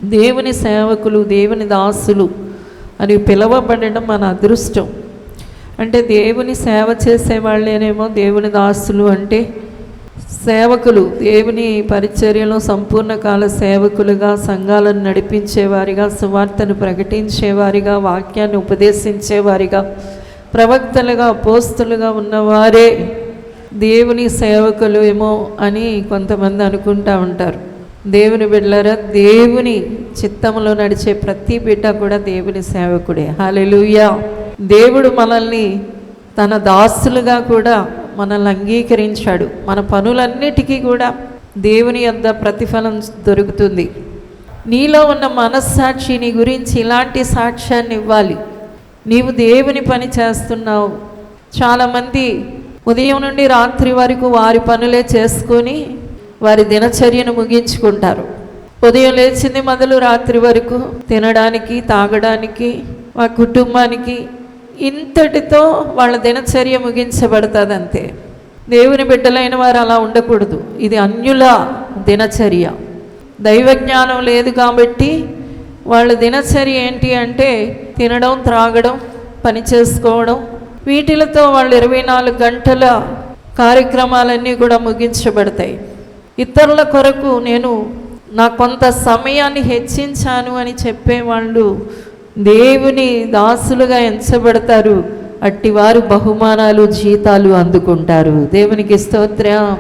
దేవుని సేవకులు, దేవుని దాసులు అని పిలవబడడం మన అదృష్టం. అంటే దేవుని సేవ చేసేవాళ్ళేనేమో దేవుని దాసులు అంటే, సేవకులు దేవుని పరిచర్యలో సంపూర్ణ కాల సేవకులుగా, సంఘాలను నడిపించేవారిగా, సువార్తను ప్రకటించేవారిగా, వాక్యాన్ని ఉపదేశించేవారిగా, ప్రవక్తలుగా, అపోస్తులుగా ఉన్నవారే దేవుని సేవకులు ఏమో అని కొంతమంది అనుకుంటూ ఉంటారు. దేవుని బిడ్డలారా, దేవుని చిత్తంలో నడిచే ప్రతి బిడ్డ కూడా దేవుని సేవకుడే. హల్లెలూయా. దేవుడు మనల్ని తన దాసులుగా కూడా మనల్ని అంగీకరించాడు. మన పనులన్నిటికీ కూడా దేవుని యొద్ద ప్రతిఫలం దొరుకుతుంది. నీలో ఉన్న మనస్సాక్షి నీ గురించి ఇలాంటి సాక్ష్యాన్ని ఇవ్వాలి. నీవు దేవుని పని చేస్తున్నావు. చాలామంది ఉదయం నుండి రాత్రి వరకు వారి పనులే చేసుకొని వారి దినచర్యను ముగించుకుంటారు. ఉదయం లేచింది మొదలు రాత్రి వరకు తినడానికి, తాగడానికి, వారి కుటుంబానికి, ఇంతటితో వాళ్ళ దినచర్య ముగించబడుతుంది అంతే. దేవుని బిడ్డలైన వారు అలా ఉండకూడదు. ఇది అన్యుల దినచర్య. దైవజ్ఞానం లేదు కాబట్టి వాళ్ళ దినచర్య ఏంటి అంటే తినడం, త్రాగడం, పని చేసుకోవడం, వీటిలతో వాళ్ళు 24 గంటల కార్యక్రమాలన్నీ కూడా ముగించబడతాయి. ఇతరుల కొరకు నేను నా కొంత సమయాన్ని హెచ్చించాను అని చెప్పేవాళ్ళు దేవుని దాసులుగా ఎంచబడతారు. అట్టివారు బహుమానాలు, జీతాలు అందుకుంటారు. దేవునికి స్తోత్రం.